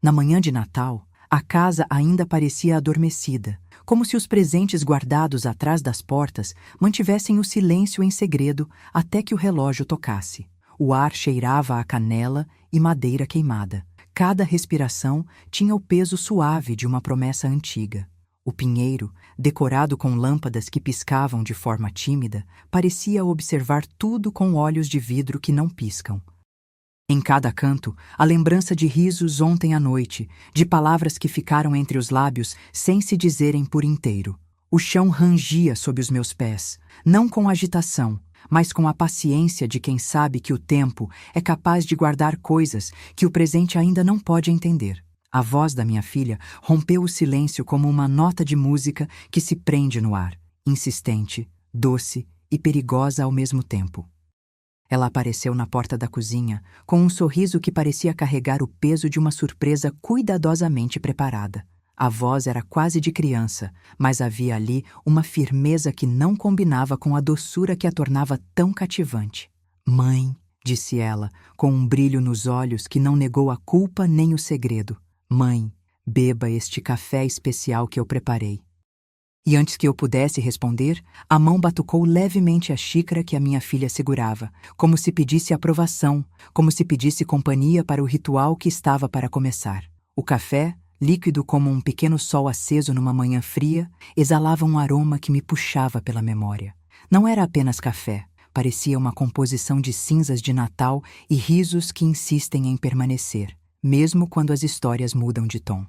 Na manhã de Natal, a casa ainda parecia adormecida, como se os presentes guardados atrás das portas mantivessem o silêncio em segredo até que o relógio tocasse. O ar cheirava a canela e madeira queimada. Cada respiração tinha o peso suave de uma promessa antiga. O pinheiro, decorado com lâmpadas que piscavam de forma tímida, parecia observar tudo com olhos de vidro que não piscam. Em cada canto, a lembrança de risos ontem à noite, de palavras que ficaram entre os lábios sem se dizerem por inteiro. O chão rangia sob os meus pés, não com agitação, mas com a paciência de quem sabe que o tempo é capaz de guardar coisas que o presente ainda não pode entender. A voz da minha filha rompeu o silêncio como uma nota de música que se prende no ar, insistente, doce e perigosa ao mesmo tempo. Ela apareceu na porta da cozinha, com um sorriso que parecia carregar o peso de uma surpresa cuidadosamente preparada. A voz era quase de criança, mas havia ali uma firmeza que não combinava com a doçura que a tornava tão cativante. "Mãe", disse ela, com um brilho nos olhos que não negou a culpa nem o segredo. "Mãe, beba este café especial que eu preparei." E antes que eu pudesse responder, a mão batucou levemente a xícara que a minha filha segurava, como se pedisse aprovação, como se pedisse companhia para o ritual que estava para começar. O café, líquido como um pequeno sol aceso numa manhã fria, exalava um aroma que me puxava pela memória. Não era apenas café, parecia uma composição de cinzas de Natal e risos que insistem em permanecer, mesmo quando as histórias mudam de tom.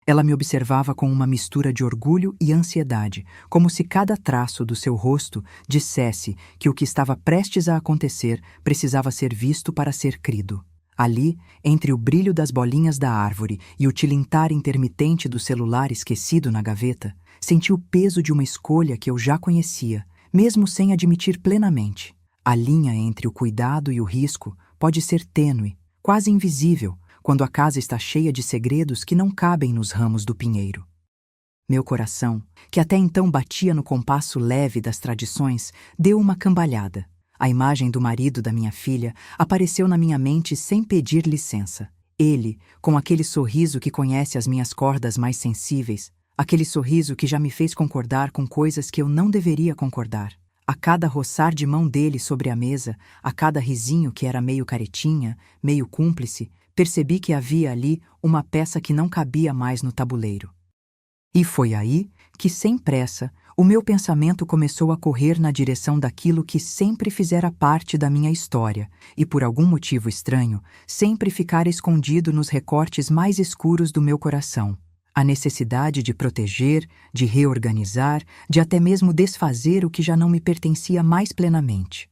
Ela me observava com uma mistura de orgulho e ansiedade, como se cada traço do seu rosto dissesse que o que estava prestes a acontecer precisava ser visto para ser crido. Ali, entre o brilho das bolinhas da árvore e o tilintar intermitente do celular esquecido na gaveta, senti o peso de uma escolha que eu já conhecia, mesmo sem admitir plenamente. A linha entre o cuidado e o risco pode ser tênue, quase invisível, quando a casa está cheia de segredos que não cabem nos ramos do pinheiro. Meu coração, que até então batia no compasso leve das tradições, deu uma cambalhada. A imagem do marido da minha filha apareceu na minha mente sem pedir licença. Ele, com aquele sorriso que conhece as minhas cordas mais sensíveis, aquele sorriso que já me fez concordar com coisas que eu não deveria concordar. A cada roçar de mão dele sobre a mesa, a cada risinho que era meio caretinha, meio cúmplice, percebi que havia ali uma peça que não cabia mais no tabuleiro. E foi aí que, sem pressa, o meu pensamento começou a correr na direção daquilo que sempre fizera parte da minha história e, por algum motivo estranho, sempre ficara escondido nos recortes mais escuros do meu coração. A necessidade de proteger, de reorganizar, de até mesmo desfazer o que já não me pertencia mais plenamente.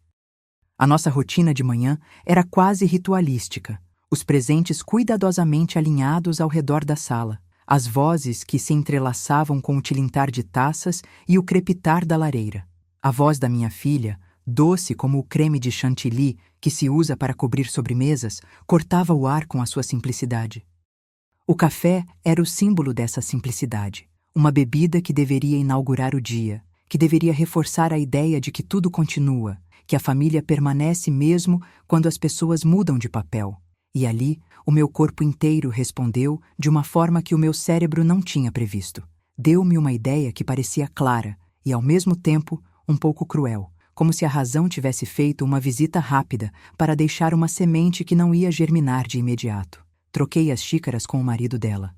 A nossa rotina de manhã era quase ritualística. Os presentes cuidadosamente alinhados ao redor da sala, as vozes que se entrelaçavam com o tilintar de taças e o crepitar da lareira. A voz da minha filha, doce como o creme de chantilly que se usa para cobrir sobremesas, cortava o ar com a sua simplicidade. O café era o símbolo dessa simplicidade, uma bebida que deveria inaugurar o dia, que deveria reforçar a ideia de que tudo continua, que a família permanece mesmo quando as pessoas mudam de papel. E ali, o meu corpo inteiro respondeu de uma forma que o meu cérebro não tinha previsto. Deu-me uma ideia que parecia clara e, ao mesmo tempo, um pouco cruel, como se a razão tivesse feito uma visita rápida para deixar uma semente que não ia germinar de imediato. Troquei as xícaras com o marido dela.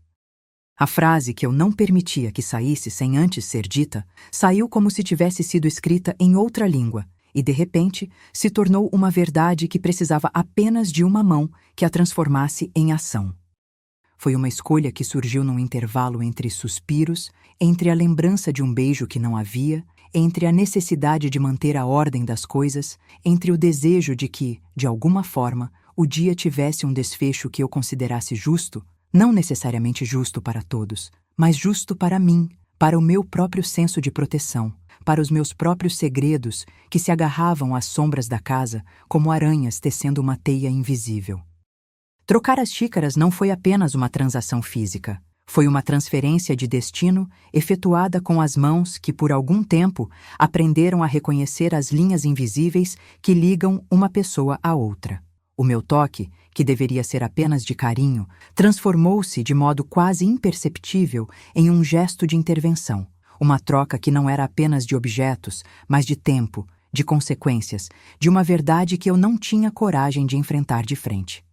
A frase que eu não permitia que saísse sem antes ser dita, saiu como se tivesse sido escrita em outra língua, e, de repente, se tornou uma verdade que precisava apenas de uma mão que a transformasse em ação. Foi uma escolha que surgiu num intervalo entre suspiros, entre a lembrança de um beijo que não havia, entre a necessidade de manter a ordem das coisas, entre o desejo de que, de alguma forma, o dia tivesse um desfecho que eu considerasse justo, não necessariamente justo para todos, mas justo para mim, para o meu próprio senso de proteção, para os meus próprios segredos que se agarravam às sombras da casa como aranhas tecendo uma teia invisível. Trocar as xícaras não foi apenas uma transação física, foi uma transferência de destino efetuada com as mãos que, por algum tempo, aprenderam a reconhecer as linhas invisíveis que ligam uma pessoa à outra. O meu toque, que deveria ser apenas de carinho, transformou-se de modo quase imperceptível em um gesto de intervenção, uma troca que não era apenas de objetos, mas de tempo, de consequências, de uma verdade que eu não tinha coragem de enfrentar de frente.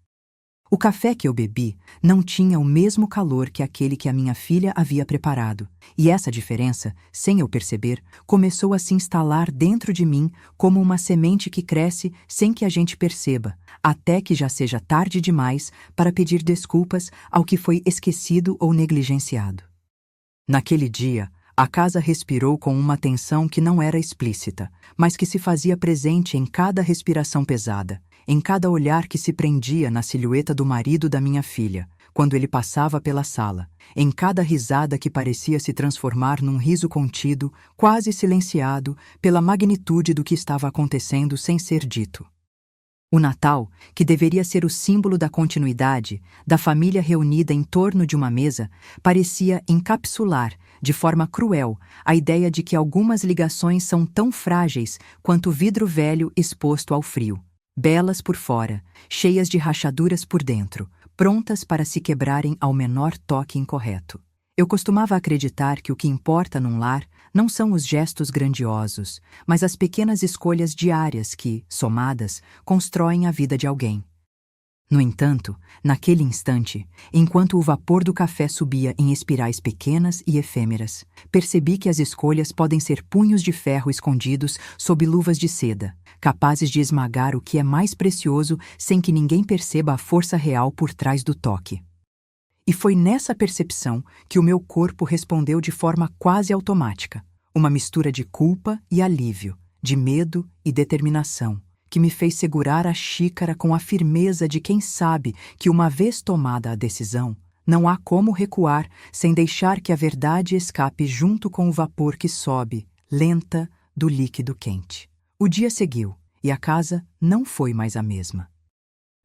O café que eu bebi não tinha o mesmo calor que aquele que a minha filha havia preparado, e essa diferença, sem eu perceber, começou a se instalar dentro de mim como uma semente que cresce sem que a gente perceba, até que já seja tarde demais para pedir desculpas ao que foi esquecido ou negligenciado. Naquele dia, a casa respirou com uma tensão que não era explícita, mas que se fazia presente em cada respiração pesada, em cada olhar que se prendia na silhueta do marido da minha filha, quando ele passava pela sala, em cada risada que parecia se transformar num riso contido, quase silenciado, pela magnitude do que estava acontecendo sem ser dito. O Natal, que deveria ser o símbolo da continuidade, da família reunida em torno de uma mesa, parecia encapsular, de forma cruel, a ideia de que algumas ligações são tão frágeis quanto vidro velho exposto ao frio, belas por fora, cheias de rachaduras por dentro, prontas para se quebrarem ao menor toque incorreto. Eu costumava acreditar que o que importa num lar não são os gestos grandiosos, mas as pequenas escolhas diárias que, somadas, constroem a vida de alguém. No entanto, naquele instante, enquanto o vapor do café subia em espirais pequenas e efêmeras, percebi que as escolhas podem ser punhos de ferro escondidos sob luvas de seda, capazes de esmagar o que é mais precioso sem que ninguém perceba a força real por trás do toque. E foi nessa percepção que o meu corpo respondeu de forma quase automática, uma mistura de culpa e alívio, de medo e determinação, que me fez segurar a xícara com a firmeza de quem sabe que, uma vez tomada a decisão, não há como recuar sem deixar que a verdade escape junto com o vapor que sobe, lenta, do líquido quente. O dia seguiu, e a casa não foi mais a mesma.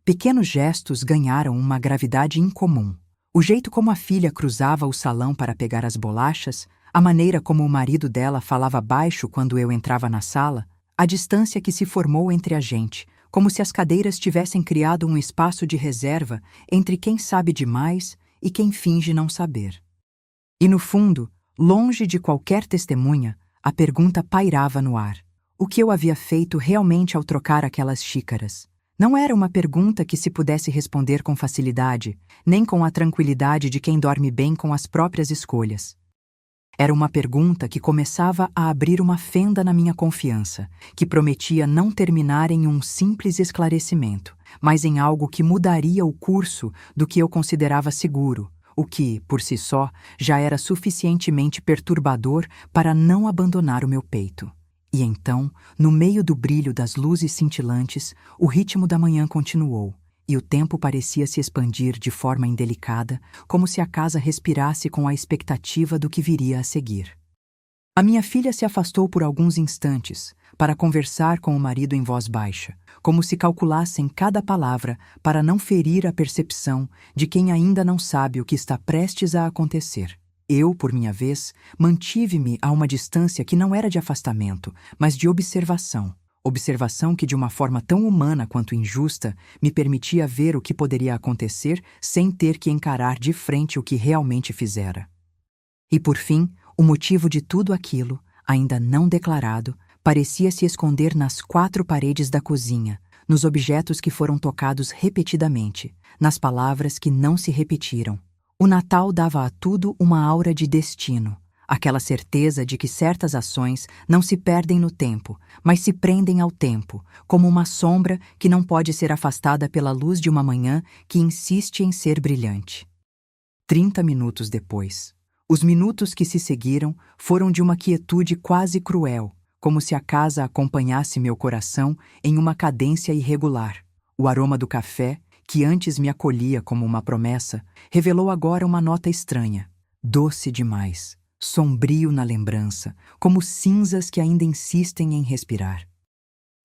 Pequenos gestos ganharam uma gravidade incomum. O jeito como a filha cruzava o salão para pegar as bolachas, a maneira como o marido dela falava baixo quando eu entrava na sala, a distância que se formou entre a gente, como se as cadeiras tivessem criado um espaço de reserva entre quem sabe demais e quem finge não saber. E no fundo, longe de qualquer testemunha, a pergunta pairava no ar. O que eu havia feito realmente ao trocar aquelas xícaras? Não era uma pergunta que se pudesse responder com facilidade, nem com a tranquilidade de quem dorme bem com as próprias escolhas. Era uma pergunta que começava a abrir uma fenda na minha confiança, que prometia não terminar em um simples esclarecimento, mas em algo que mudaria o curso do que eu considerava seguro, o que, por si só, já era suficientemente perturbador para não abandonar o meu peito. E então, no meio do brilho das luzes cintilantes, o ritmo da manhã continuou, e o tempo parecia se expandir de forma indelicada, como se a casa respirasse com a expectativa do que viria a seguir. A minha filha se afastou por alguns instantes, para conversar com o marido em voz baixa, como se calculassem cada palavra para não ferir a percepção de quem ainda não sabe o que está prestes a acontecer. Eu, por minha vez, mantive-me a uma distância que não era de afastamento, mas de observação. Observação que, de uma forma tão humana quanto injusta, me permitia ver o que poderia acontecer sem ter que encarar de frente o que realmente fizera. E, por fim, o motivo de tudo aquilo, ainda não declarado, parecia se esconder nas 4 paredes da cozinha, nos objetos que foram tocados repetidamente, nas palavras que não se repetiram. O Natal dava a tudo uma aura de destino, aquela certeza de que certas ações não se perdem no tempo, mas se prendem ao tempo, como uma sombra que não pode ser afastada pela luz de uma manhã que insiste em ser brilhante. 30 minutos depois. Os minutos que se seguiram foram de uma quietude quase cruel, como se a casa acompanhasse meu coração em uma cadência irregular. O aroma do café, que antes me acolhia como uma promessa, revelou agora uma nota estranha, doce demais, sombrio na lembrança, como cinzas que ainda insistem em respirar.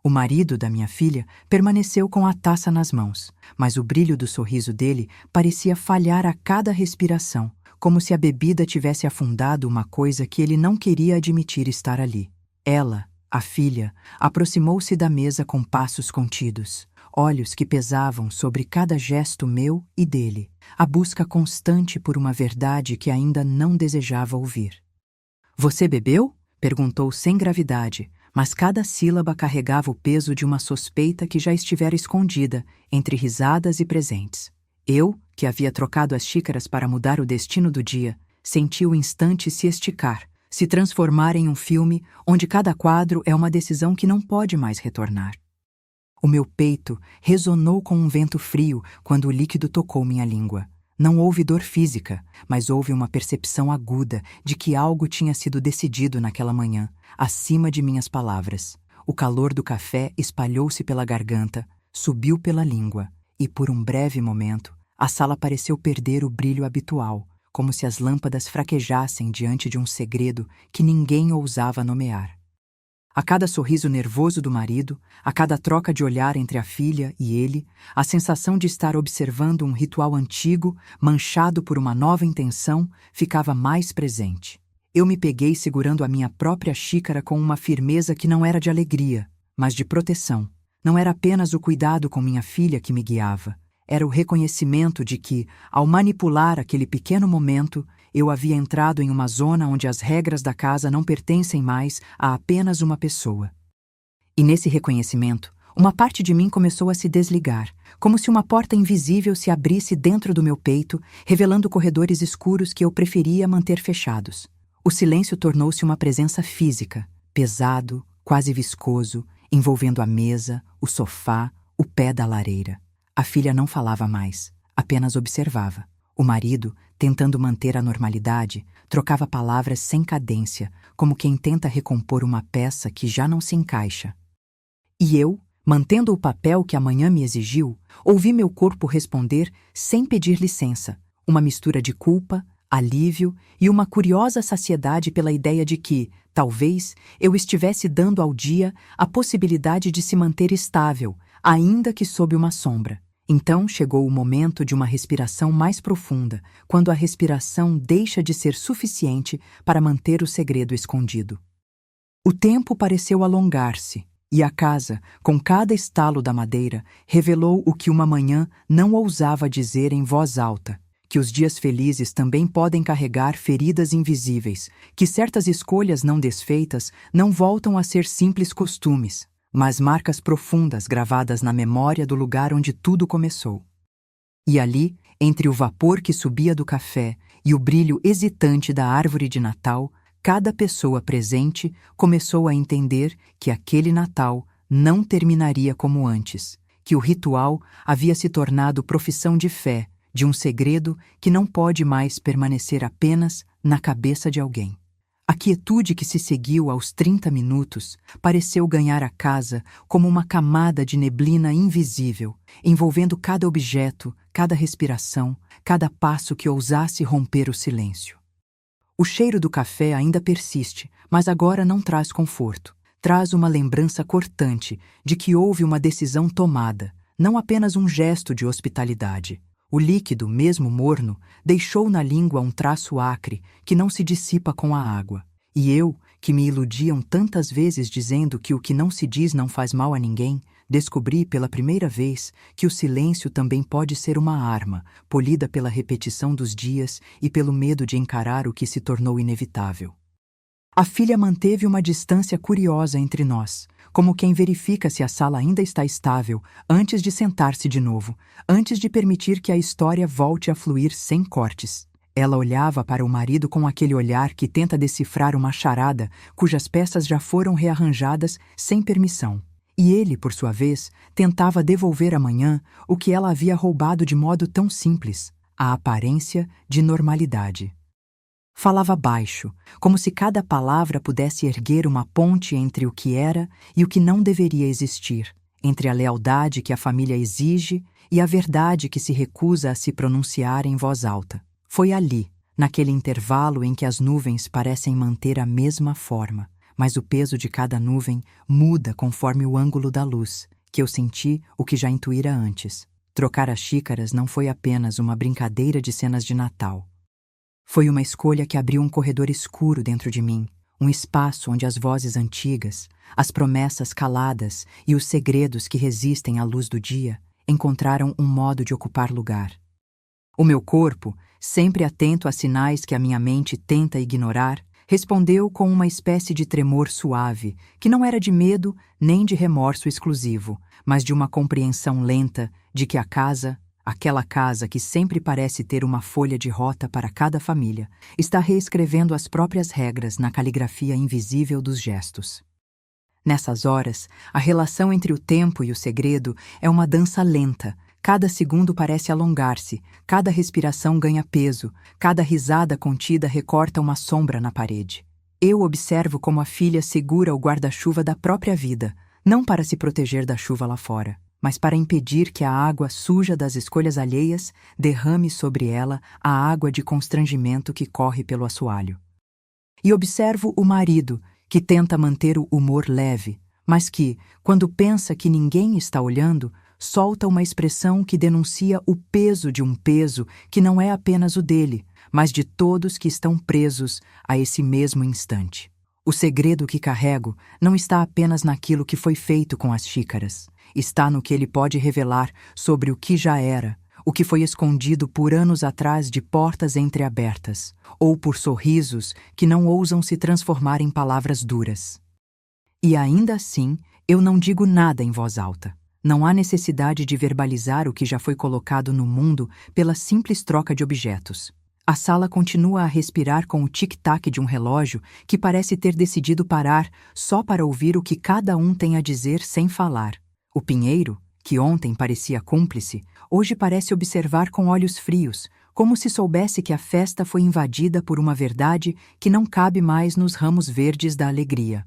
O marido da minha filha permaneceu com a taça nas mãos, mas o brilho do sorriso dele parecia falhar a cada respiração, como se a bebida tivesse afundado uma coisa que ele não queria admitir estar ali. Ela, a filha, aproximou-se da mesa com passos contidos. olhos que pesavam sobre cada gesto meu e dele, a busca constante por uma verdade que ainda não desejava ouvir. Você bebeu? Perguntou sem gravidade, mas cada sílaba carregava o peso de uma suspeita que já estivera escondida entre risadas e presentes. Eu, que havia trocado as xícaras para mudar o destino do dia, senti o instante se esticar, se transformar em um filme onde cada quadro é uma decisão que não pode mais retornar. O meu peito ressonou com um vento frio quando o líquido tocou minha língua. Não houve dor física, mas houve uma percepção aguda de que algo tinha sido decidido naquela manhã, acima de minhas palavras. O calor do café espalhou-se pela garganta, subiu pela língua, e por um breve momento, a sala pareceu perder o brilho habitual, como se as lâmpadas fraquejassem diante de um segredo que ninguém ousava nomear. A cada sorriso nervoso do marido, a cada troca de olhar entre a filha e ele, a sensação de estar observando um ritual antigo, manchado por uma nova intenção, ficava mais presente. Eu me peguei segurando a minha própria xícara com uma firmeza que não era de alegria, mas de proteção. Não era apenas o cuidado com minha filha que me guiava, era o reconhecimento de que, ao manipular aquele pequeno momento, eu havia entrado em uma zona onde as regras da casa não pertencem mais a apenas uma pessoa. E nesse reconhecimento, uma parte de mim começou a se desligar, como se uma porta invisível se abrisse dentro do meu peito, revelando corredores escuros que eu preferia manter fechados. O silêncio tornou-se uma presença física, pesado, quase viscoso, envolvendo a mesa, o sofá, o pé da lareira. A filha não falava mais, apenas observava. O marido, tentando manter a normalidade, trocava palavras sem cadência, como quem tenta recompor uma peça que já não se encaixa. E eu, mantendo o papel que a manhã me exigiu, ouvi meu corpo responder sem pedir licença, uma mistura de culpa, alívio e uma curiosa saciedade pela ideia de que, talvez, eu estivesse dando ao dia a possibilidade de se manter estável, ainda que sob uma sombra. Então chegou o momento de uma respiração mais profunda, quando a respiração deixa de ser suficiente para manter o segredo escondido. O tempo pareceu alongar-se, e a casa, com cada estalo da madeira, revelou o que uma manhã não ousava dizer em voz alta, que os dias felizes também podem carregar feridas invisíveis, que certas escolhas não desfeitas não voltam a ser simples costumes, mas marcas profundas gravadas na memória do lugar onde tudo começou. E ali, entre o vapor que subia do café e o brilho hesitante da árvore de Natal, cada pessoa presente começou a entender que aquele Natal não terminaria como antes, que o ritual havia se tornado profissão de fé, de um segredo que não pode mais permanecer apenas na cabeça de alguém. A quietude que se seguiu aos 30 minutos pareceu ganhar a casa como uma camada de neblina invisível, envolvendo cada objeto, cada respiração, cada passo que ousasse romper o silêncio. O cheiro do café ainda persiste, mas agora não traz conforto. Traz uma lembrança cortante de que houve uma decisão tomada, não apenas um gesto de hospitalidade. O líquido, mesmo morno, deixou na língua um traço acre que não se dissipa com a água. E eu, que me iludiam tantas vezes dizendo que o que não se diz não faz mal a ninguém, descobri pela primeira vez que o silêncio também pode ser uma arma, polida pela repetição dos dias e pelo medo de encarar o que se tornou inevitável. A filha manteve uma distância curiosa entre nós, como quem verifica se a sala ainda está estável antes de sentar-se de novo, antes de permitir que a história volte a fluir sem cortes. Ela olhava para o marido com aquele olhar que tenta decifrar uma charada cujas peças já foram rearranjadas sem permissão. E ele, por sua vez, tentava devolver amanhã o que ela havia roubado de modo tão simples, a aparência de normalidade. Falava baixo, como se cada palavra pudesse erguer uma ponte entre o que era e o que não deveria existir, entre a lealdade que a família exige e a verdade que se recusa a se pronunciar em voz alta. Foi ali, naquele intervalo em que as nuvens parecem manter a mesma forma, mas o peso de cada nuvem muda conforme o ângulo da luz, que eu senti o que já intuíra antes. Trocar as xícaras não foi apenas uma brincadeira de cenas de Natal. Foi uma escolha que abriu um corredor escuro dentro de mim, um espaço onde as vozes antigas, as promessas caladas e os segredos que resistem à luz do dia encontraram um modo de ocupar lugar. O meu corpo, sempre atento a sinais que a minha mente tenta ignorar, respondeu com uma espécie de tremor suave, que não era de medo nem de remorso exclusivo, mas de uma compreensão lenta de que a casa, aquela casa que sempre parece ter uma folha de rota para cada família, está reescrevendo as próprias regras na caligrafia invisível dos gestos. Nessas horas, a relação entre o tempo e o segredo é uma dança lenta. Cada segundo parece alongar-se, cada respiração ganha peso, cada risada contida recorta uma sombra na parede. Eu observo como a filha segura o guarda-chuva da própria vida, não para se proteger da chuva lá fora, mas para impedir que a água suja das escolhas alheias derrame sobre ela a água de constrangimento que corre pelo assoalho. E observo o marido, que tenta manter o humor leve, mas que, quando pensa que ninguém está olhando, solta uma expressão que denuncia o peso de um peso que não é apenas o dele, mas de todos que estão presos a esse mesmo instante. O segredo que carrego não está apenas naquilo que foi feito com as xícaras, está no que ele pode revelar sobre o que já era, o que foi escondido por anos atrás de portas entreabertas, ou por sorrisos que não ousam se transformar em palavras duras. E ainda assim, eu não digo nada em voz alta. Não há necessidade de verbalizar o que já foi colocado no mundo pela simples troca de objetos. A sala continua a respirar com o tic-tac de um relógio que parece ter decidido parar só para ouvir o que cada um tem a dizer sem falar. O pinheiro, que ontem parecia cúmplice, hoje parece observar com olhos frios, como se soubesse que a festa foi invadida por uma verdade que não cabe mais nos ramos verdes da alegria.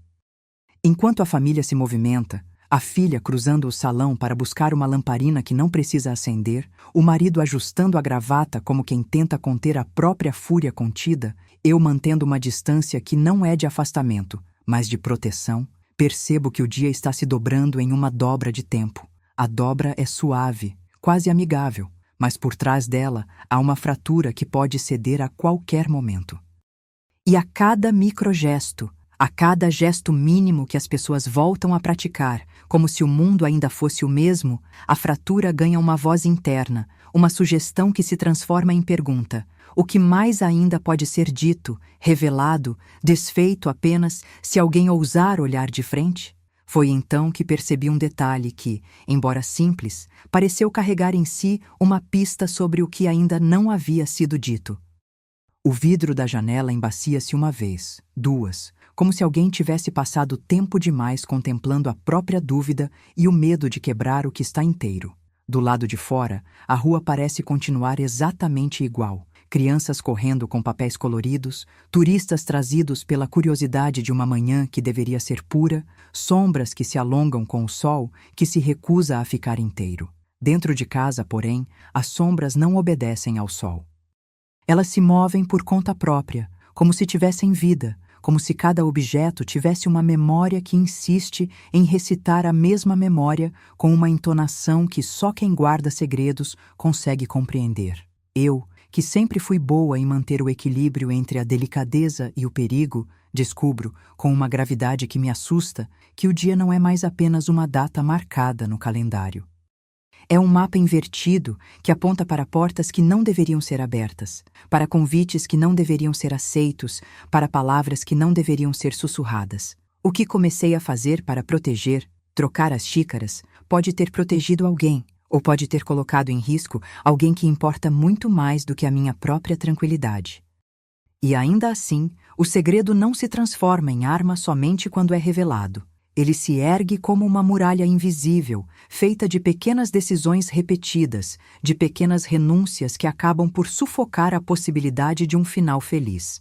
Enquanto a família se movimenta, a filha cruzando o salão para buscar uma lamparina que não precisa acender, o marido ajustando a gravata como quem tenta conter a própria fúria contida, eu mantendo uma distância que não é de afastamento, mas de proteção, percebo que o dia está se dobrando em uma dobra de tempo. A dobra é suave, quase amigável, mas por trás dela há uma fratura que pode ceder a qualquer momento. E a cada microgesto, a cada gesto mínimo que as pessoas voltam a praticar, como se o mundo ainda fosse o mesmo, a fratura ganha uma voz interna, uma sugestão que se transforma em pergunta. O que mais ainda pode ser dito, revelado, desfeito apenas se alguém ousar olhar de frente? Foi então que percebi um detalhe que, embora simples, pareceu carregar em si uma pista sobre o que ainda não havia sido dito. O vidro da janela embacia-se uma vez, duas, como se alguém tivesse passado tempo demais contemplando a própria dúvida e o medo de quebrar o que está inteiro. Do lado de fora, a rua parece continuar exatamente igual. Crianças correndo com papéis coloridos, turistas trazidos pela curiosidade de uma manhã que deveria ser pura, sombras que se alongam com o sol que se recusa a ficar inteiro. Dentro de casa, porém, as sombras não obedecem ao sol. Elas se movem por conta própria, como se tivessem vida, como se cada objeto tivesse uma memória que insiste em recitar a mesma memória com uma entonação que só quem guarda segredos consegue compreender. Eu, que sempre fui boa em manter o equilíbrio entre a delicadeza e o perigo, descubro, com uma gravidade que me assusta, que o dia não é mais apenas uma data marcada no calendário. É um mapa invertido que aponta para portas que não deveriam ser abertas, para convites que não deveriam ser aceitos, para palavras que não deveriam ser sussurradas. O que comecei a fazer para proteger, trocar as xícaras, pode ter protegido alguém, ou pode ter colocado em risco alguém que importa muito mais do que a minha própria tranquilidade. E ainda assim, o segredo não se transforma em arma somente quando é revelado. Ele se ergue como uma muralha invisível, feita de pequenas decisões repetidas, de pequenas renúncias que acabam por sufocar a possibilidade de um final feliz.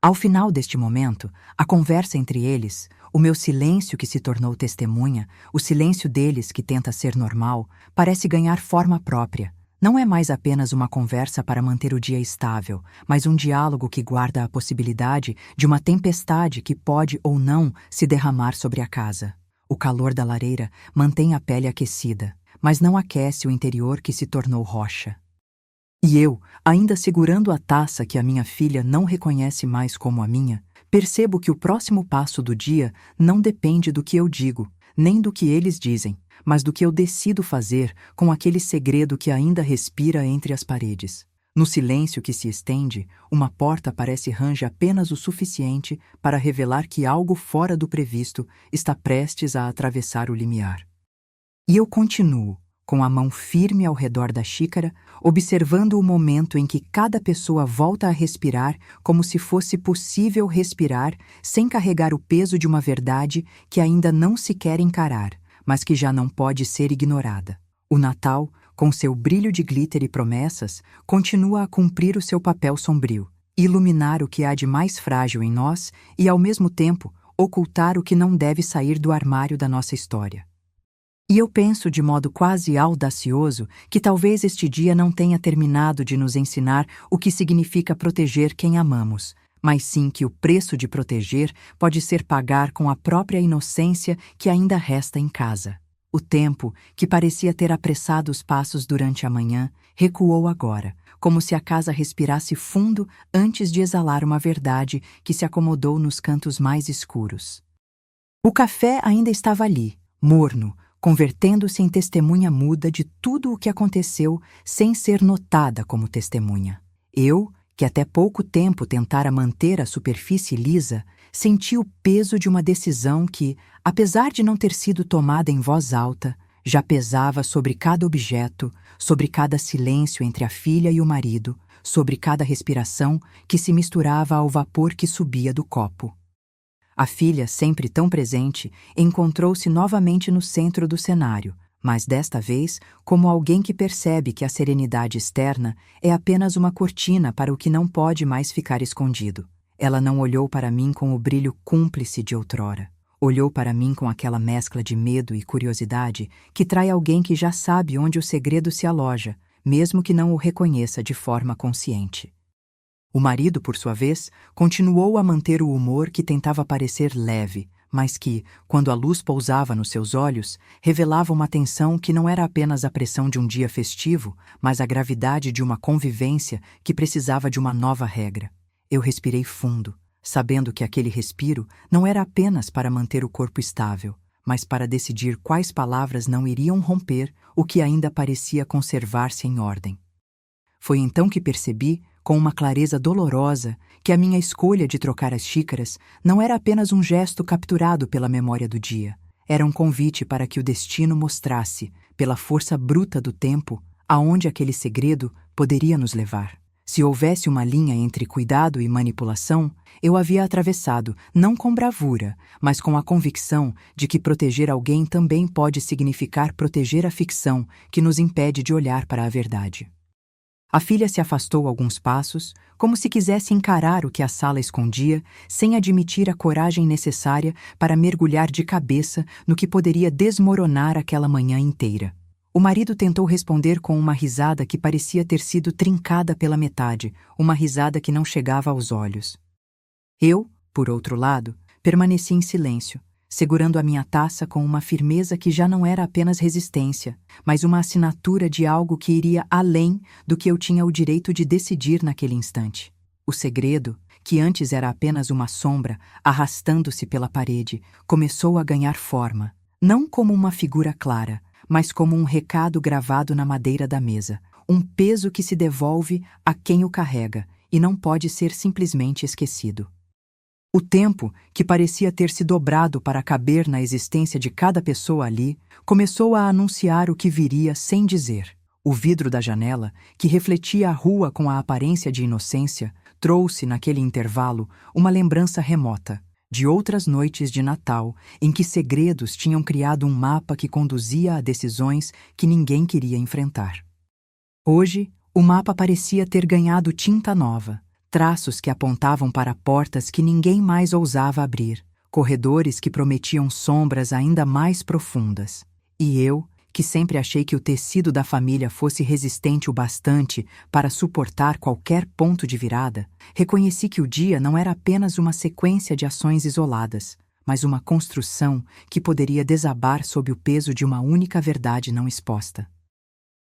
Ao final deste momento, a conversa entre eles, o meu silêncio que se tornou testemunha, o silêncio deles que tenta ser normal, parece ganhar forma própria. Não é mais apenas uma conversa para manter o dia estável, mas um diálogo que guarda a possibilidade de uma tempestade que pode ou não se derramar sobre a casa. O calor da lareira mantém a pele aquecida, mas não aquece o interior que se tornou rocha. E eu, ainda segurando a taça que a minha filha não reconhece mais como a minha, percebo que o próximo passo do dia não depende do que eu digo, nem do que eles dizem, mas do que eu decido fazer com aquele segredo que ainda respira entre as paredes. No silêncio que se estende, uma porta parece range apenas o suficiente para revelar que algo fora do previsto está prestes a atravessar o limiar. E eu continuo, com a mão firme ao redor da xícara, observando o momento em que cada pessoa volta a respirar como se fosse possível respirar sem carregar o peso de uma verdade que ainda não se quer encarar, mas que já não pode ser ignorada. O Natal, com seu brilho de glitter e promessas, continua a cumprir o seu papel sombrio, iluminar o que há de mais frágil em nós e, ao mesmo tempo, ocultar o que não deve sair do armário da nossa história. E eu penso de modo quase audacioso que talvez este dia não tenha terminado de nos ensinar o que significa proteger quem amamos, mas sim que o preço de proteger pode ser pagar com a própria inocência que ainda resta em casa. O tempo, que parecia ter apressado os passos durante a manhã, recuou agora, como se a casa respirasse fundo antes de exalar uma verdade que se acomodou nos cantos mais escuros. O café ainda estava ali, morno, convertendo-se em testemunha muda de tudo o que aconteceu sem ser notada como testemunha. Eu, que até pouco tempo tentara manter a superfície lisa, senti o peso de uma decisão que, apesar de não ter sido tomada em voz alta, já pesava sobre cada objeto, sobre cada silêncio entre a filha e o marido, sobre cada respiração que se misturava ao vapor que subia do copo. A filha, sempre tão presente, encontrou-se novamente no centro do cenário, mas desta vez como alguém que percebe que a serenidade externa é apenas uma cortina para o que não pode mais ficar escondido. Ela não olhou para mim com o brilho cúmplice de outrora. Olhou para mim com aquela mescla de medo e curiosidade que trai alguém que já sabe onde o segredo se aloja, mesmo que não o reconheça de forma consciente. O marido, por sua vez, continuou a manter o humor que tentava parecer leve, mas que, quando a luz pousava nos seus olhos, revelava uma tensão que não era apenas a pressão de um dia festivo, mas a gravidade de uma convivência que precisava de uma nova regra. Eu respirei fundo, sabendo que aquele respiro não era apenas para manter o corpo estável, mas para decidir quais palavras não iriam romper o que ainda parecia conservar-se em ordem. Foi então que percebi, com uma clareza dolorosa, que a minha escolha de trocar as xícaras não era apenas um gesto capturado pela memória do dia. Era um convite para que o destino mostrasse, pela força bruta do tempo, aonde aquele segredo poderia nos levar. Se houvesse uma linha entre cuidado e manipulação, eu havia atravessado, não com bravura, mas com a convicção de que proteger alguém também pode significar proteger a ficção que nos impede de olhar para a verdade. A filha se afastou alguns passos, como se quisesse encarar o que a sala escondia, sem admitir a coragem necessária para mergulhar de cabeça no que poderia desmoronar aquela manhã inteira. O marido tentou responder com uma risada que parecia ter sido trincada pela metade, uma risada que não chegava aos olhos. Eu, por outro lado, permaneci em silêncio, segurando a minha taça com uma firmeza que já não era apenas resistência, mas uma assinatura de algo que iria além do que eu tinha o direito de decidir naquele instante. O segredo, que antes era apenas uma sombra arrastando-se pela parede, começou a ganhar forma, não como uma figura clara, mas como um recado gravado na madeira da mesa, um peso que se devolve a quem o carrega e não pode ser simplesmente esquecido. O tempo, que parecia ter se dobrado para caber na existência de cada pessoa ali, começou a anunciar o que viria sem dizer. O vidro da janela, que refletia a rua com a aparência de inocência, trouxe, naquele intervalo, uma lembrança remota, de outras noites de Natal, em que segredos tinham criado um mapa que conduzia a decisões que ninguém queria enfrentar. Hoje, o mapa parecia ter ganhado tinta nova, traços que apontavam para portas que ninguém mais ousava abrir, corredores que prometiam sombras ainda mais profundas. E eu, que sempre achei que o tecido da família fosse resistente o bastante para suportar qualquer ponto de virada, reconheci que o dia não era apenas uma sequência de ações isoladas, mas uma construção que poderia desabar sob o peso de uma única verdade não exposta.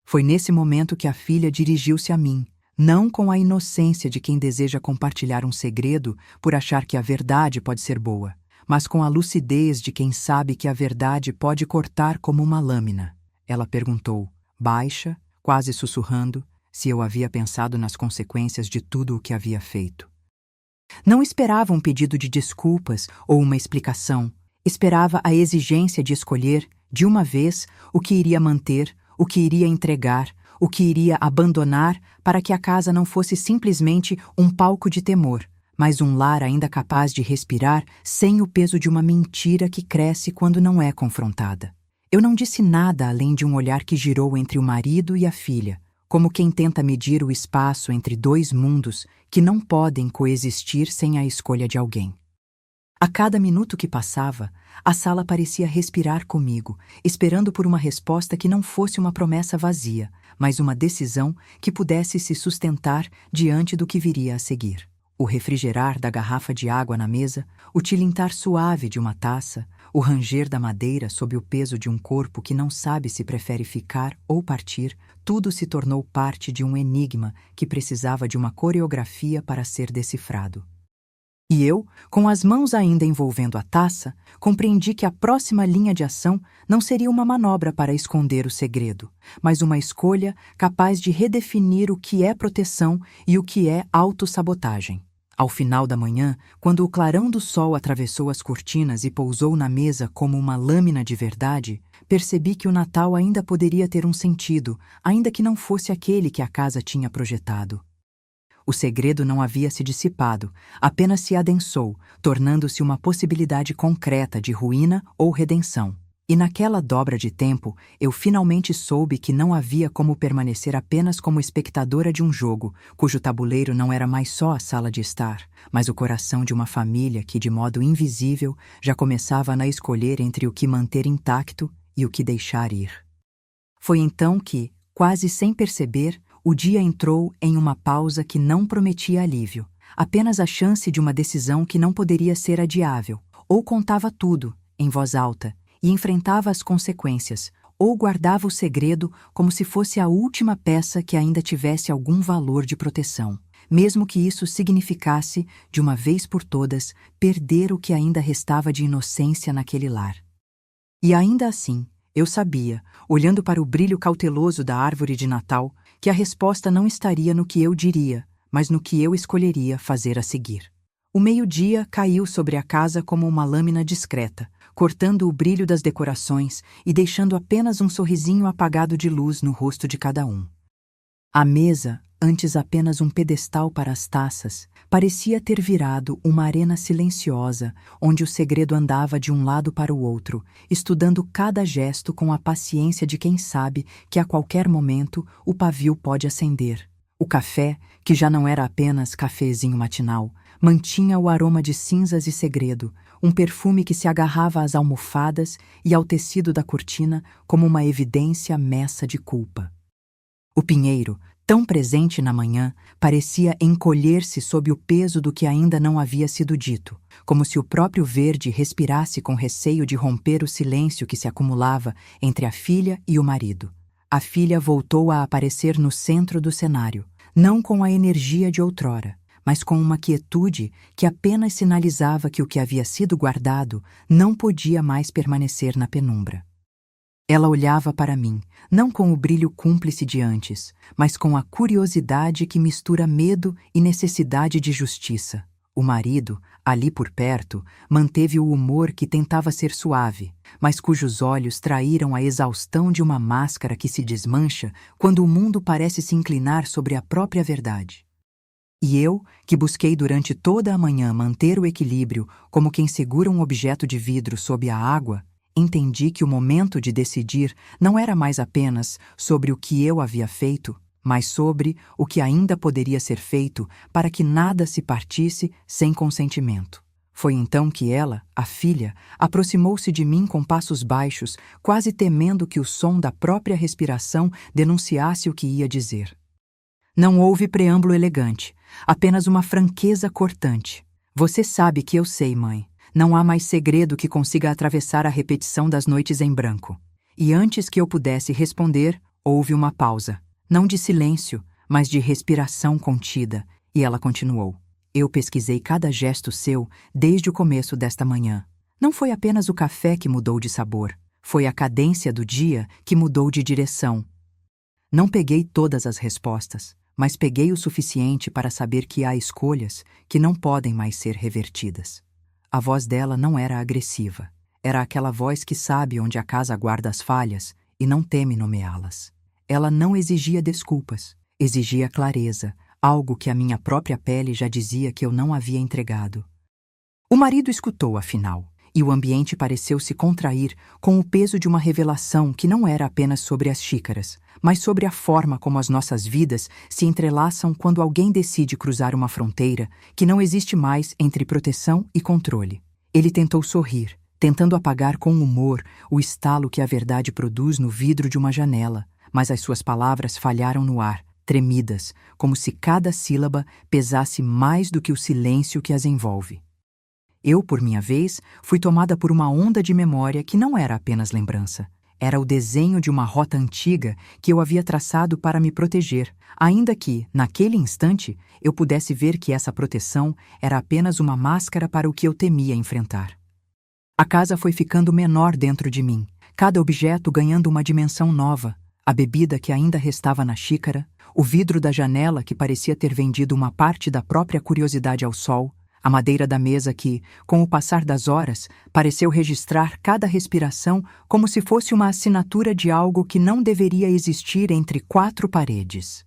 Foi nesse momento que a filha dirigiu-se a mim, não com a inocência de quem deseja compartilhar um segredo por achar que a verdade pode ser boa, mas com a lucidez de quem sabe que a verdade pode cortar como uma lâmina. Ela perguntou, baixa, quase sussurrando, se eu havia pensado nas consequências de tudo o que havia feito. Não esperava um pedido de desculpas ou uma explicação. Esperava a exigência de escolher, de uma vez, o que iria manter, o que iria entregar, o que iria abandonar para que a casa não fosse simplesmente um palco de temor, mas um lar ainda capaz de respirar sem o peso de uma mentira que cresce quando não é confrontada. Eu não disse nada além de um olhar que girou entre o marido e a filha, como quem tenta medir o espaço entre dois mundos que não podem coexistir sem a escolha de alguém. A cada minuto que passava, a sala parecia respirar comigo, esperando por uma resposta que não fosse uma promessa vazia, mas uma decisão que pudesse se sustentar diante do que viria a seguir. O refrigerar da garrafa de água na mesa, o tilintar suave de uma taça, o ranger da madeira sob o peso de um corpo que não sabe se prefere ficar ou partir, tudo se tornou parte de um enigma que precisava de uma coreografia para ser decifrado. E eu, com as mãos ainda envolvendo a taça, compreendi que a próxima linha de ação não seria uma manobra para esconder o segredo, mas uma escolha capaz de redefinir o que é proteção e o que é autossabotagem. Ao final da manhã, quando o clarão do sol atravessou as cortinas e pousou na mesa como uma lâmina de verdade, percebi que o Natal ainda poderia ter um sentido, ainda que não fosse aquele que a casa tinha projetado. O segredo não havia se dissipado, apenas se adensou, tornando-se uma possibilidade concreta de ruína ou redenção. E naquela dobra de tempo, eu finalmente soube que não havia como permanecer apenas como espectadora de um jogo, cujo tabuleiro não era mais só a sala de estar, mas o coração de uma família que, de modo invisível, já começava a escolher entre o que manter intacto e o que deixar ir. Foi então que, quase sem perceber, o dia entrou em uma pausa que não prometia alívio, apenas a chance de uma decisão que não poderia ser adiável, ou contava tudo, em voz alta, e enfrentava as consequências, ou guardava o segredo como se fosse a última peça que ainda tivesse algum valor de proteção, mesmo que isso significasse, de uma vez por todas, perder o que ainda restava de inocência naquele lar. E ainda assim, eu sabia, olhando para o brilho cauteloso da árvore de Natal, que a resposta não estaria no que eu diria, mas no que eu escolheria fazer a seguir. O meio-dia caiu sobre a casa como uma lâmina discreta, cortando o brilho das decorações e deixando apenas um sorrisinho apagado de luz no rosto de cada um. A mesa, antes apenas um pedestal para as taças, parecia ter virado uma arena silenciosa, onde o segredo andava de um lado para o outro, estudando cada gesto com a paciência de quem sabe que a qualquer momento o pavio pode acender. O café, que já não era apenas cafezinho matinal, mantinha o aroma de cinzas e segredo, um perfume que se agarrava às almofadas e ao tecido da cortina como uma evidência messa de culpa. O pinheiro, tão presente na manhã, parecia encolher-se sob o peso do que ainda não havia sido dito, como se o próprio verde respirasse com receio de romper o silêncio que se acumulava entre a filha e o marido. A filha voltou a aparecer no centro do cenário, não com a energia de outrora, mas com uma quietude que apenas sinalizava que o que havia sido guardado não podia mais permanecer na penumbra. Ela olhava para mim, não com o brilho cúmplice de antes, mas com a curiosidade que mistura medo e necessidade de justiça. O marido, ali por perto, manteve o humor que tentava ser suave, mas cujos olhos traíram a exaustão de uma máscara que se desmancha quando o mundo parece se inclinar sobre a própria verdade. E eu, que busquei durante toda a manhã manter o equilíbrio como quem segura um objeto de vidro sob a água, entendi que o momento de decidir não era mais apenas sobre o que eu havia feito, mas sobre o que ainda poderia ser feito para que nada se partisse sem consentimento. Foi então que ela, a filha, aproximou-se de mim com passos baixos, quase temendo que o som da própria respiração denunciasse o que ia dizer. Não houve preâmbulo elegante, apenas uma franqueza cortante. Você sabe que eu sei, mãe. Não há mais segredo que consiga atravessar a repetição das noites em branco. E antes que eu pudesse responder, Houve uma pausa, não de silêncio, mas de respiração contida, e ela continuou. Eu pesquisei cada gesto seu desde o começo desta manhã. Não foi apenas o café que mudou de sabor, foi a cadência do dia que mudou de direção. Não peguei todas as respostas, mas peguei o suficiente para saber que há escolhas que não podem mais ser revertidas. A voz dela não era agressiva. Era aquela voz que sabe onde a casa guarda as falhas e não teme nomeá-las. Ela não exigia desculpas, exigia clareza, algo que a minha própria pele já dizia que eu não havia entregado. O marido escutou, afinal, e o ambiente pareceu se contrair com o peso de uma revelação que não era apenas sobre as xícaras, mas sobre a forma como as nossas vidas se entrelaçam quando alguém decide cruzar uma fronteira que não existe mais entre proteção e controle. Ele tentou sorrir, tentando apagar com humor o estalo que a verdade produz no vidro de uma janela, mas as suas palavras falharam no ar, tremidas, como se cada sílaba pesasse mais do que o silêncio que as envolve. Eu, por minha vez, fui tomada por uma onda de memória que não era apenas lembrança. Era o desenho de uma rota antiga que eu havia traçado para me proteger, ainda que, naquele instante, eu pudesse ver que essa proteção era apenas uma máscara para o que eu temia enfrentar. A casa foi ficando menor dentro de mim, cada objeto ganhando uma dimensão nova. A bebida que ainda restava na xícara, o vidro da janela que parecia ter vendido uma parte da própria curiosidade ao sol, a madeira da mesa que, com o passar das horas, pareceu registrar cada respiração como se fosse uma assinatura de algo que não deveria existir entre quatro paredes.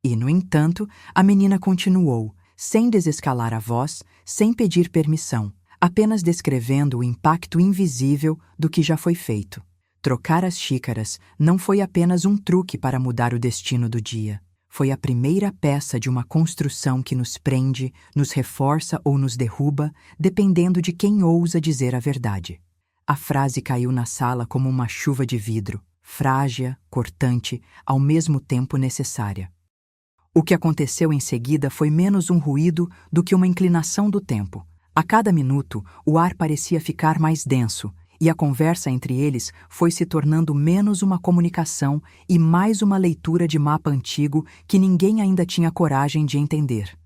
E, no entanto, a menina continuou, sem desescalar a voz, sem pedir permissão, apenas descrevendo o impacto invisível do que já foi feito. Trocar as xícaras não foi apenas um truque para mudar o destino do dia. Foi a primeira peça de uma construção que nos prende, nos reforça ou nos derruba, dependendo de quem ousa dizer a verdade. A frase caiu na sala como uma chuva de vidro, frágil, cortante, ao mesmo tempo necessária. O que aconteceu em seguida foi menos um ruído do que uma inclinação do tempo. A cada minuto, o ar parecia ficar mais denso, e a conversa entre eles foi se tornando menos uma comunicação e mais uma leitura de mapa antigo que ninguém ainda tinha coragem de entender.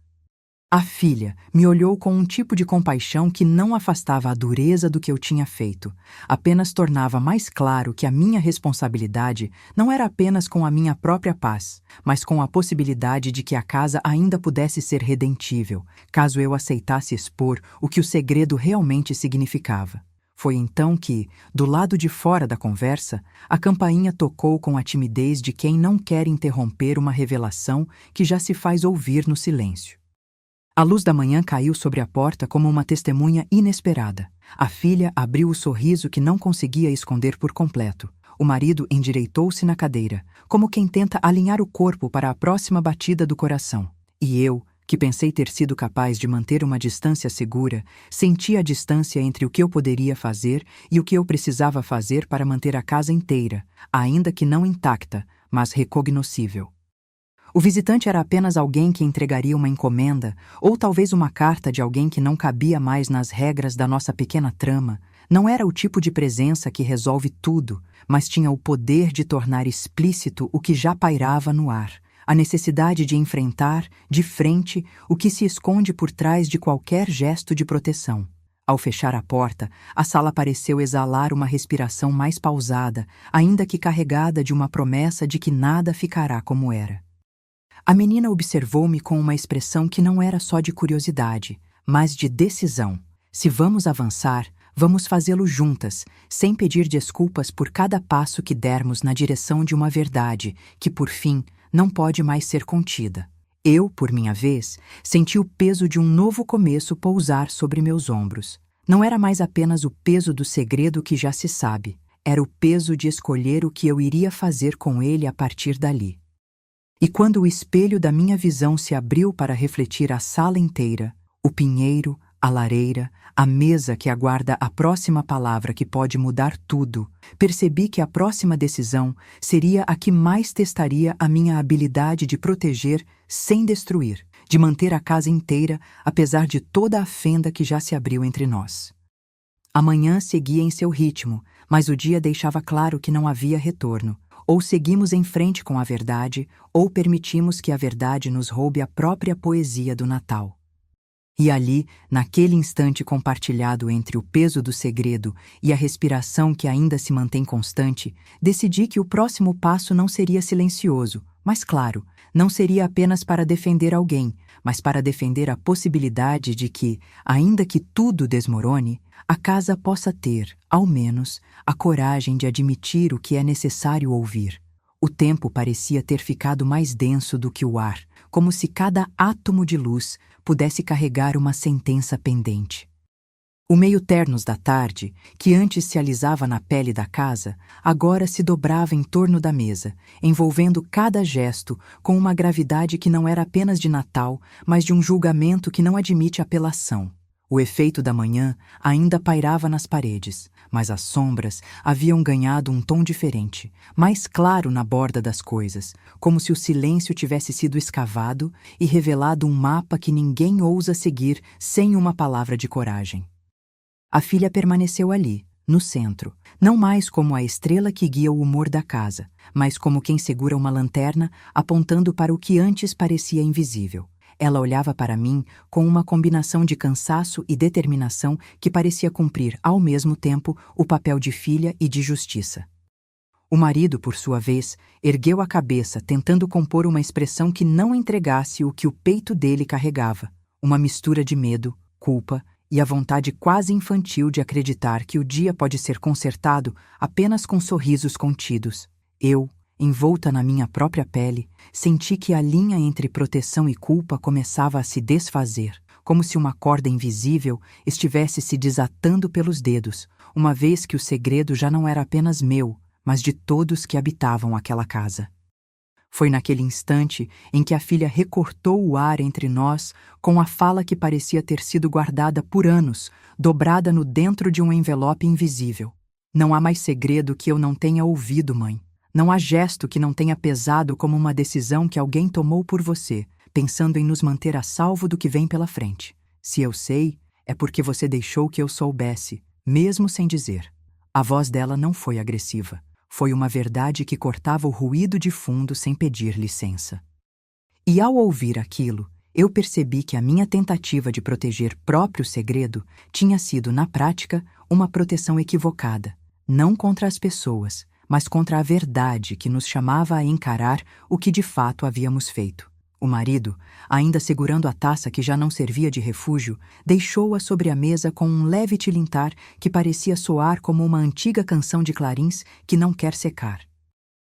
A filha me olhou com um tipo de compaixão que não afastava a dureza do que eu tinha feito, apenas tornava mais claro que a minha responsabilidade não era apenas com a minha própria paz, mas com a possibilidade de que a casa ainda pudesse ser redentível, caso eu aceitasse expor o que o segredo realmente significava. Foi então que, do lado de fora da conversa, a campainha tocou com a timidez de quem não quer interromper uma revelação que já se faz ouvir no silêncio. A luz da manhã caiu sobre a porta como uma testemunha inesperada. A filha abriu o sorriso que não conseguia esconder por completo. O marido endireitou-se na cadeira, como quem tenta alinhar o corpo para a próxima batida do coração. E eu, que pensei ter sido capaz de manter uma distância segura, senti a distância entre o que eu poderia fazer e o que eu precisava fazer para manter a casa inteira, ainda que não intacta, mas recognoscível. O visitante era apenas alguém que entregaria uma encomenda, ou talvez uma carta de alguém que não cabia mais nas regras da nossa pequena trama. Não era o tipo de presença que resolve tudo, mas tinha o poder de tornar explícito o que já pairava no ar. A necessidade de enfrentar, de frente, o que se esconde por trás de qualquer gesto de proteção. Ao fechar a porta, a sala pareceu exalar uma respiração mais pausada, ainda que carregada de uma promessa de que nada ficará como era. A menina observou-me com uma expressão que não era só de curiosidade, mas de decisão. Se vamos avançar, vamos fazê-lo juntas, sem pedir desculpas por cada passo que dermos na direção de uma verdade que, por fim, não pode mais ser contida. Eu, por minha vez, senti o peso de um novo começo pousar sobre meus ombros. Não era mais apenas o peso do segredo que já se sabe, era o peso de escolher o que eu iria fazer com ele a partir dali. E quando o espelho da minha visão se abriu para refletir a sala inteira, o pinheiro, a lareira, a mesa que aguarda a próxima palavra que pode mudar tudo, percebi que a próxima decisão seria a que mais testaria a minha habilidade de proteger sem destruir, de manter a casa inteira, apesar de toda a fenda que já se abriu entre nós. A manhã seguia em seu ritmo, mas o dia deixava claro que não havia retorno. Ou seguimos em frente com a verdade, ou permitimos que a verdade nos roube a própria poesia do Natal. E ali, naquele instante compartilhado entre o peso do segredo e a respiração que ainda se mantém constante, decidi que o próximo passo não seria silencioso, mas claro, não seria apenas para defender alguém, mas para defender a possibilidade de que, ainda que tudo desmorone, a casa possa ter, ao menos, a coragem de admitir o que é necessário ouvir. O tempo parecia ter ficado mais denso do que o ar, como se cada átomo de luz pudesse carregar uma sentença pendente. O meio-ternos da tarde, que antes se alisava na pele da casa, agora se dobrava em torno da mesa, envolvendo cada gesto com uma gravidade que não era apenas de Natal, mas de um julgamento que não admite apelação. O efeito da manhã ainda pairava nas paredes, mas as sombras haviam ganhado um tom diferente, mais claro na borda das coisas, como se o silêncio tivesse sido escavado e revelado um mapa que ninguém ousa seguir sem uma palavra de coragem. A filha permaneceu ali, no centro, não mais como a estrela que guia o humor da casa, mas como quem segura uma lanterna apontando para o que antes parecia invisível. Ela olhava para mim com uma combinação de cansaço e determinação que parecia cumprir, ao mesmo tempo, o papel de filha e de justiça. O marido, por sua vez, ergueu a cabeça, tentando compor uma expressão que não entregasse o que o peito dele carregava, uma mistura de medo, culpa e a vontade quase infantil de acreditar que o dia pode ser consertado apenas com sorrisos contidos. Eu, envolta na minha própria pele, senti que a linha entre proteção e culpa começava a se desfazer, como se uma corda invisível estivesse se desatando pelos dedos, uma vez que o segredo já não era apenas meu, mas de todos que habitavam aquela casa. Foi naquele instante em que a filha recortou o ar entre nós com a fala que parecia ter sido guardada por anos, dobrada no dentro de um envelope invisível. Não há mais segredo que eu não tenha ouvido, mãe. Não há gesto que não tenha pesado como uma decisão que alguém tomou por você, pensando em nos manter a salvo do que vem pela frente. Se eu sei, é porque você deixou que eu soubesse, mesmo sem dizer. A voz dela não foi agressiva. Foi uma verdade que cortava o ruído de fundo sem pedir licença. E ao ouvir aquilo, eu percebi que a minha tentativa de proteger próprio segredo tinha sido, na prática, uma proteção equivocada, não contra as pessoas, mas contra a verdade que nos chamava a encarar o que de fato havíamos feito. O marido, ainda segurando a taça que já não servia de refúgio, deixou-a sobre a mesa com um leve tilintar que parecia soar como uma antiga canção de clarins que não quer secar.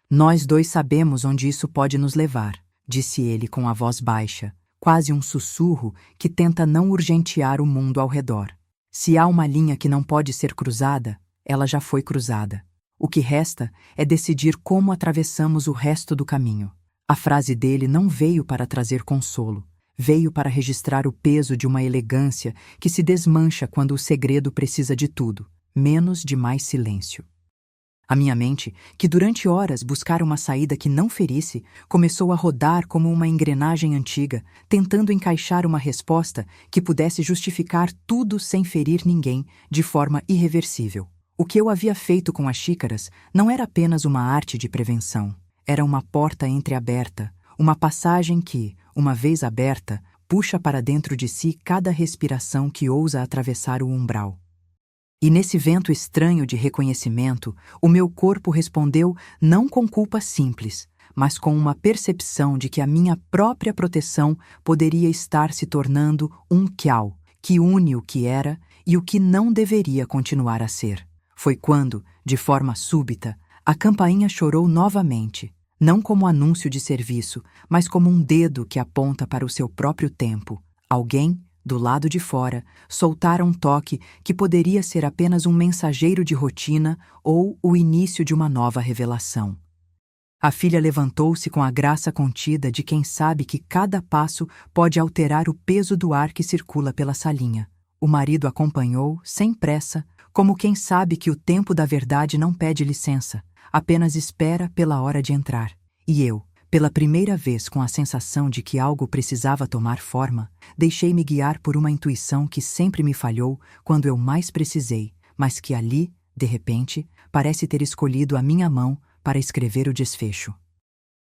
Nós dois sabemos onde isso pode nos levar, disse ele com a voz baixa, quase um sussurro que tenta não urgentear o mundo ao redor. Se há uma linha que não pode ser cruzada, ela já foi cruzada. O que resta é decidir como atravessamos o resto do caminho. A frase dele não veio para trazer consolo, veio para registrar o peso de uma elegância que se desmancha quando o segredo precisa de tudo, menos de mais silêncio. A minha mente, que durante horas buscara uma saída que não ferisse, começou a rodar como uma engrenagem antiga, tentando encaixar uma resposta que pudesse justificar tudo sem ferir ninguém de forma irreversível. O que eu havia feito com as xícaras não era apenas uma arte de prevenção. Era uma porta entreaberta, uma passagem que, uma vez aberta, puxa para dentro de si cada respiração que ousa atravessar o umbral. E nesse vento estranho de reconhecimento, o meu corpo respondeu não com culpa simples, mas com uma percepção de que a minha própria proteção poderia estar se tornando um kiau, que une o que era e o que não deveria continuar a ser. Foi quando, de forma súbita, a campainha chorou novamente, não como anúncio de serviço, mas como um dedo que aponta para o seu próprio tempo. Alguém, do lado de fora, soltara um toque que poderia ser apenas um mensageiro de rotina ou o início de uma nova revelação. A filha levantou-se com a graça contida de quem sabe que cada passo pode alterar o peso do ar que circula pela salinha. O marido acompanhou, sem pressa, como quem sabe que o tempo da verdade não pede licença, apenas espera pela hora de entrar. E eu, pela primeira vez com a sensação de que algo precisava tomar forma, deixei-me guiar por uma intuição que sempre me falhou quando eu mais precisei, mas que ali, de repente, parece ter escolhido a minha mão para escrever o desfecho.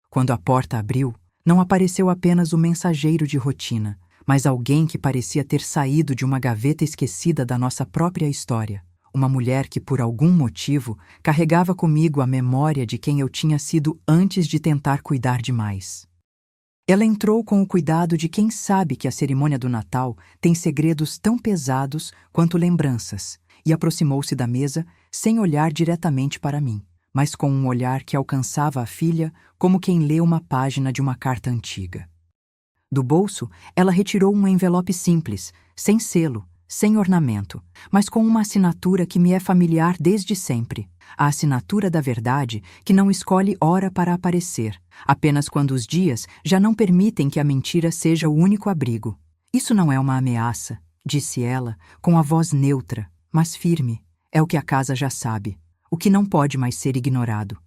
Quando a porta abriu, não apareceu apenas o mensageiro de rotina, mas alguém que parecia ter saído de uma gaveta esquecida da nossa própria história. Uma mulher que, por algum motivo, carregava comigo a memória de quem eu tinha sido antes de tentar cuidar demais. Ela entrou com o cuidado de quem sabe que a cerimônia do Natal tem segredos tão pesados quanto lembranças, e aproximou-se da mesa sem olhar diretamente para mim, mas com um olhar que alcançava a filha como quem lê uma página de uma carta antiga. Do bolso, ela retirou um envelope simples, sem selo, sem ornamento, mas com uma assinatura que me é familiar desde sempre. A assinatura da verdade que não escolhe hora para aparecer, apenas quando os dias já não permitem que a mentira seja o único abrigo. Isso não é uma ameaça, disse ela, com a voz neutra, mas firme. É o que a casa já sabe, o que não pode mais ser ignorado.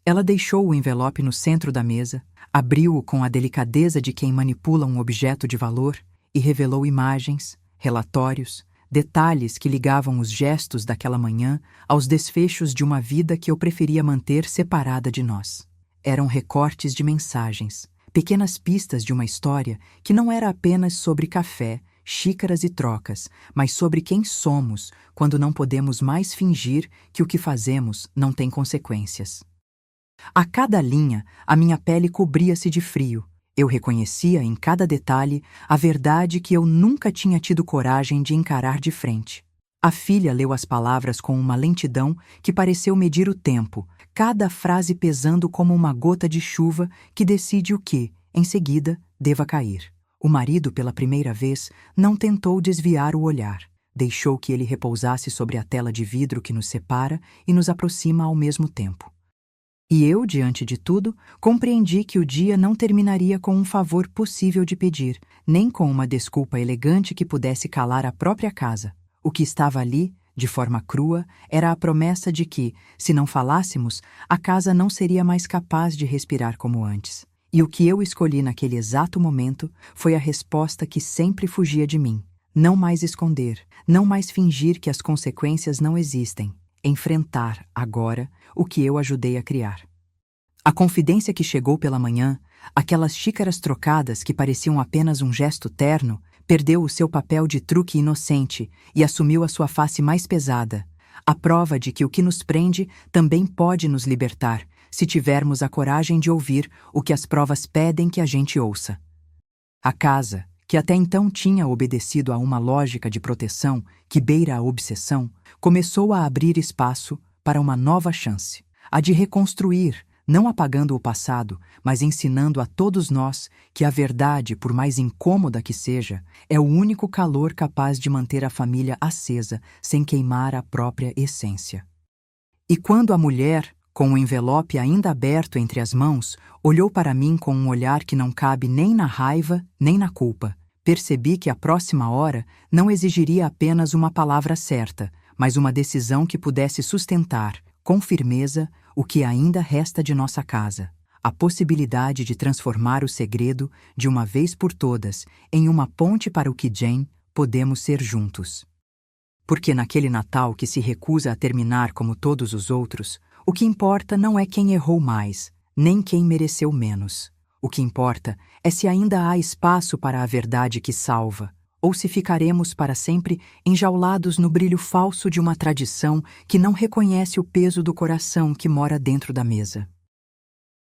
Ela deixou o envelope no centro da mesa, abriu-o com a delicadeza de quem manipula um objeto de valor e revelou imagens, relatórios, detalhes que ligavam os gestos daquela manhã aos desfechos de uma vida que eu preferia manter separada de nós. Eram recortes de mensagens, pequenas pistas de uma história que não era apenas sobre café, xícaras e trocas, mas sobre quem somos quando não podemos mais fingir que o que fazemos não tem consequências. A cada linha, a minha pele cobria-se de frio. Eu reconhecia em cada detalhe a verdade que eu nunca tinha tido coragem de encarar de frente. A filha leu as palavras com uma lentidão que pareceu medir o tempo, cada frase pesando como uma gota de chuva que decide o que, em seguida, deva cair. O marido, pela primeira vez, não tentou desviar o olhar. Deixou que ele repousasse sobre a tela de vidro que nos separa e nos aproxima ao mesmo tempo. E eu, diante de tudo, compreendi que o dia não terminaria com um favor possível de pedir, nem com uma desculpa elegante que pudesse calar a própria casa. O que estava ali, de forma crua, era a promessa de que, se não falássemos, a casa não seria mais capaz de respirar como antes. E o que eu escolhi naquele exato momento foi a resposta que sempre fugia de mim. Não mais esconder, não mais fingir que as consequências não existem. Enfrentar, agora, o que eu ajudei a criar. A confidência que chegou pela manhã, aquelas xícaras trocadas que pareciam apenas um gesto terno, perdeu o seu papel de truque inocente e assumiu a sua face mais pesada, a prova de que o que nos prende também pode nos libertar, se tivermos a coragem de ouvir o que as provas pedem que a gente ouça. A casa, que até então tinha obedecido a uma lógica de proteção que beira a obsessão, começou a abrir espaço para uma nova chance, a de reconstruir, não apagando o passado, mas ensinando a todos nós que a verdade, por mais incômoda que seja, é o único calor capaz de manter a família acesa sem queimar a própria essência. E quando a mulher, com o envelope ainda aberto entre as mãos, olhou para mim com um olhar que não cabe nem na raiva nem na culpa, percebi que a próxima hora não exigiria apenas uma palavra certa, mas uma decisão que pudesse sustentar, com firmeza, o que ainda resta de nossa casa. A possibilidade de transformar o segredo, de uma vez por todas, em uma ponte para o que Jane podemos ser juntos. Porque naquele Natal que se recusa a terminar como todos os outros, o que importa não é quem errou mais, nem quem mereceu menos. O que importa é se ainda há espaço para a verdade que salva, ou se ficaremos para sempre enjaulados no brilho falso de uma tradição que não reconhece o peso do coração que mora dentro da mesa.